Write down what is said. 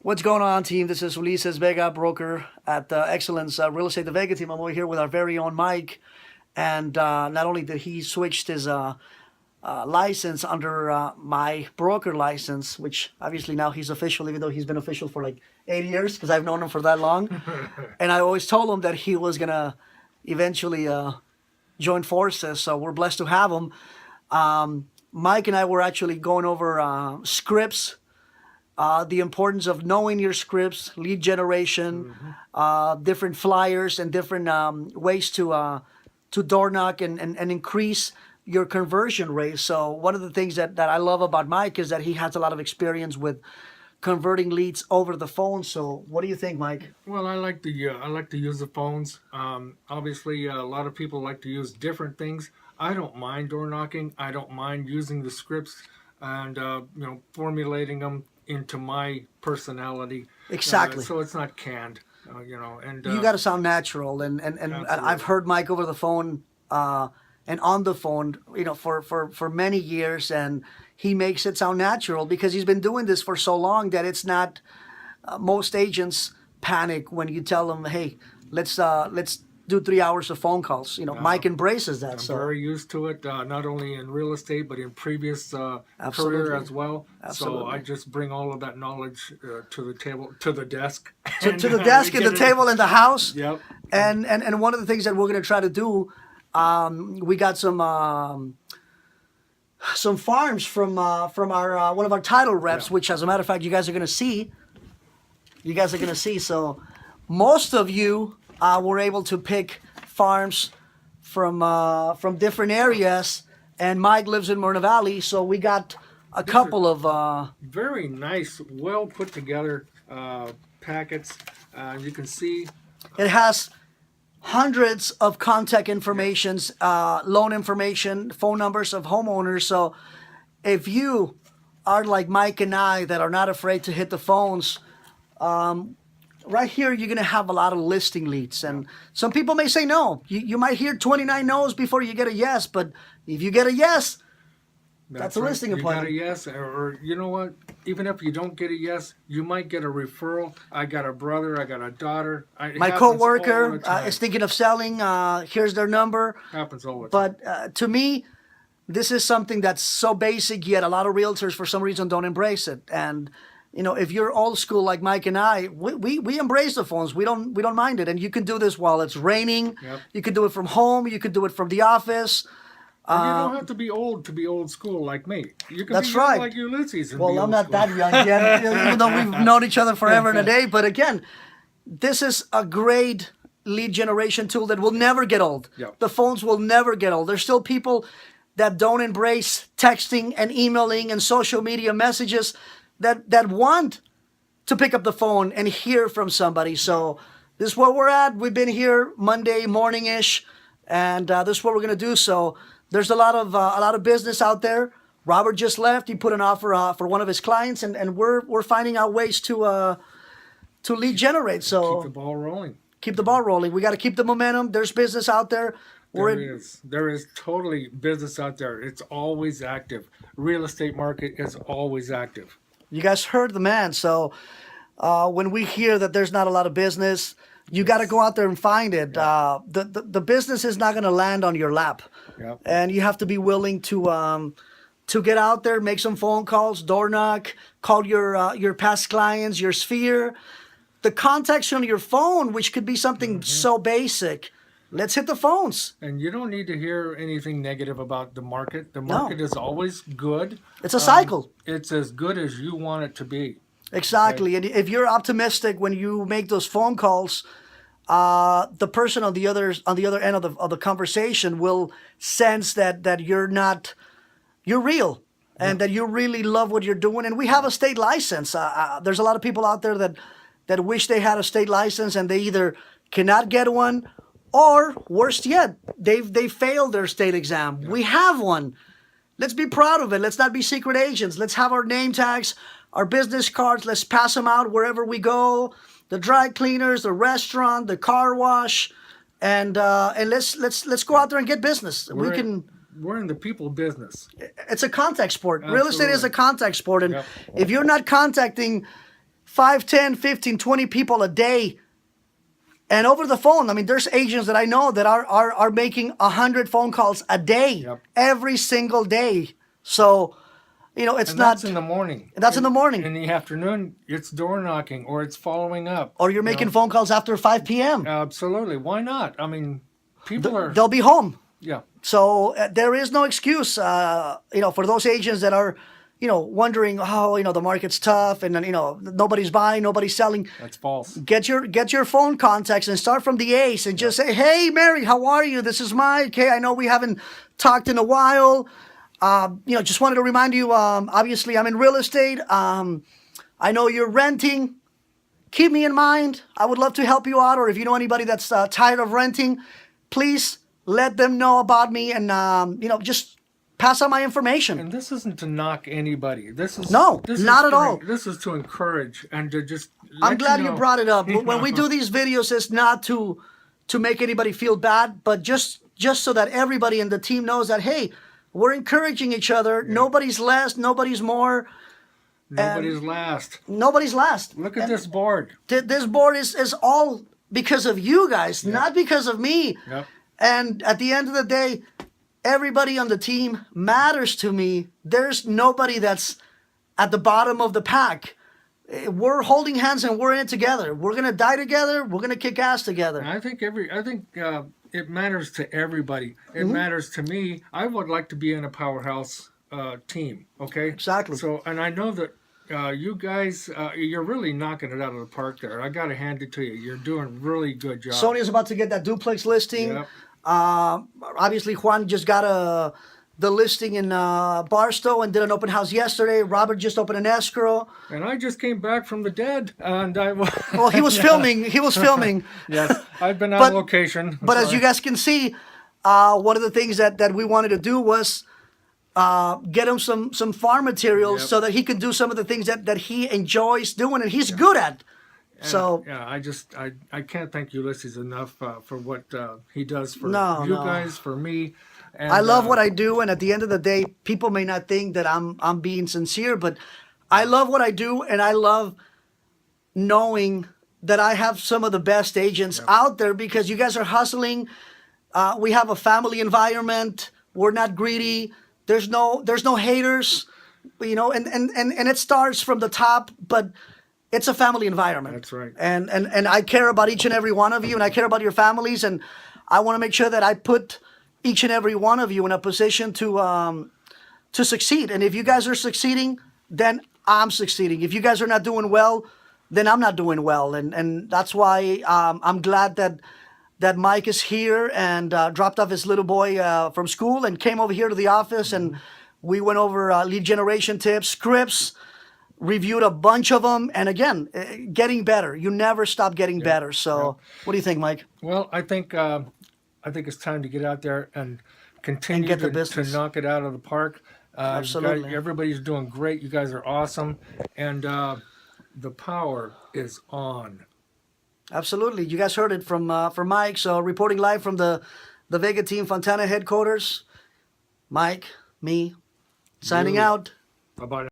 What's going on, team? This is Ulises Vega, broker at Excellence Real Estate the Vega team. I'm over here with our very own Mike. And not only did he switched his license under my broker license, which obviously now he's official, even though he's been official for like 8 years because I've known him for that long. And I always told him that he was going to eventually join forces. So we're blessed to have him. Mike and I were actually going over scripts. The importance of knowing your scripts, lead generation, different flyers, and different ways to door knock and increase your conversion rate. So one of the things that I love about Mike is that he has a lot of experience with converting leads over the phone. So what do you think, Mike? Well, I like to use the phones. Obviously, a lot of people like to use different things. I don't mind door knocking. I don't mind using the scripts and formulating them into my personality. Exactly. So it's not canned. And You got to sound natural, and I've heard Mike over the phone and on the phone, for many years, and he makes it sound natural because he's been doing this for so long that it's not. Most agents panic when you tell them, "Hey, let's do 3 hours of phone calls." Mike embraces that. I'm So very used to it, not only in real estate but in previous Absolutely. career as well. Absolutely. So I just bring all of that knowledge to the table, to the desk, to the desk and the table in the house. Yep. And one of the things that we're going to try to do, we got some farms from our one of our title reps, Yeah. which, as a matter of fact, you guys are going to see. You guys are going to see. So most of you were able to pick farms from different areas, and Mike lives in Moreno Valley, so we got a couple of. Very nice, well put together packets. You can see It has hundreds of contact informations, loan information, phone numbers of homeowners. So if you are like Mike and I that are not afraid to hit the phones, right here you're going to have a lot of listing leads. And some people may say no. You might hear 29 no's before you get a yes, but if you get a yes, that's a right. listing You appointment. got a yes, or you know what? Even if you don't get a yes, you might get a referral. I got a brother, I got a daughter. It My happens all coworker the time. is thinking of selling. Here's their number. Happens all the time. But to me, this is something that's so basic, yet a lot of realtors, for some reason, don't embrace it. And if you're old school like Mike and I, we embrace the phones. We don't mind it. And you can do this while it's raining. Yep. You can do it from home. You can do it from the office. And you don't have to be old to be old school like me. You can That's be young right. like Ulysses. And Well, be I'm old not school. that young yet, even though we've known each other forever and a day. But again, this is a great lead generation tool that will never get old. Yep. The phones will never get old. There's still people that don't embrace texting and emailing and social media messages that want to pick up the phone and hear from somebody. So this is where we're at. We've been here Monday morning-ish, and this is what we're going to do. So there's a lot of business out there. Robert just left. He put an offer for one of his clients, and we're finding out ways to lead generate. So Keep the ball rolling. keep the ball rolling. We got to keep the momentum. There's business out there. There is totally business out there. It's always active. Real estate market is always active. You guys heard the man. So when we hear that there's not a lot of business, you got to go out there and find it. The business is not going to land on your lap. Yep. And you have to be willing to get out there, make some phone calls, door knock, call your past clients, your sphere. The contacts on your phone, which could be something so basic. Let's hit the phones. And you don't need to hear anything negative about the market. The market is always good. It's a cycle. It's as good as you want it to be. Exactly. And if you're optimistic when you make those phone calls, the person on the other end of the conversation will sense that you're real and that you really love what you're doing. And we have a state license. There's a lot of people out there that wish they had a state license and they either cannot get one, or worst yet, they failed their state exam. We have one. Let's be proud of it. Let's not be secret agents. Let's have our name tags, our business cards. Let's pass them out wherever we go. The dry cleaners, the restaurant, the car wash, and let's go out there and get business. We're in the people business. It's a contact sport. Real estate is Absolutely. a contact sport, and Yep. if you're not contacting 5, 10, 15, 20 people a day. And over the phone, I mean, there's agents that I know that are making 100 phone calls a day, Yep. every single day. So, you know, it's And not. that's in the morning. That's in the morning. In the afternoon, it's door knocking or it's following up. Or you're making phone calls after 5 p.m. Absolutely. Why not? I mean, people are. They'll be home. Yeah. So there is no excuse, you know, for those agents that are, you know, wondering how, you know, the market's tough and, you know, nobody's buying, nobody's selling. That's false. Get your phone contacts and start from the ace and just say, hey, Mary, how are you? This is Mike. Hey, I know we haven't talked in a while. You know, just wanted to remind you, obviously, I'm in real estate. I know you're renting. Keep me in mind. I would love to help you out. Or if you know anybody that's tired of renting, please let them know about me and, you know, just pass on my information. And this isn't to knock anybody. This is No, this not is at all. This is to encourage and to just. I'm let glad you know. brought it up. When we do these videos, it's not to make anybody feel bad, but just so that everybody in the team knows that, hey, we're encouraging each other. Yeah. Nobody's less, nobody's more. Nobody's last. Nobody's last. Look at this board. This board is all because of you guys, not because of me. Yep. And at the end of the day, everybody on the team matters to me. There's nobody that's at the bottom of the pack. We're holding hands and we're in it together. We're gonna die together. We're gonna kick ass together. And I think it matters to everybody. It matters to me. I would like to be in a powerhouse team. Okay. Exactly. So, and I know that you guys, you're really knocking it out of the park there. I got to hand it to you. You're doing a really good job. Sonia's about to get that duplex listing. Yep. Obviously, Juan just got the listing in Barstow and did an open house yesterday. Robert just opened an escrow. And I just came back from the dead, and I. Well, he was filming. He was filming. Yes, I've been But- on location. But as Sorry. you guys can see, one of the things that we wanted to do was get him some farm materials Yep. so that he could do some of the things that he enjoys doing and he's good at. So yeah, I can't thank Ulysses enough for what he does for No, you no. guys, for me. And, I love what I do, and at the end of the day, people may not think that I'm being sincere, but I love what I do, and I love knowing that I have some of the best agents out there because you guys are hustling. We have a family environment. We're not greedy. There's no haters, you know, and it starts from the top, but it's a family environment. That's right. And I care about each and every one of you, and I care about your families, and I want to make sure that I put each and every one of you in a position to succeed. And if you guys are succeeding, then I'm succeeding. If you guys are not doing well, then I'm not doing well. And that's why I'm glad that Mike is here and dropped off his little boy from school and came over here to the office, and we went over lead generation tips, scripts, reviewed a bunch of them, and again, getting better. You never stop getting better. So what do you think, Mike? Well, I think it's time to get out there and continue get the to business. knock it out of the park. Absolutely. Everybody's doing great. You guys are awesome, and the power is on. Absolutely. You guys heard it from Mike. So reporting live from the Vega Team Fontana headquarters, Mike, me, signing You. out. Bye bye.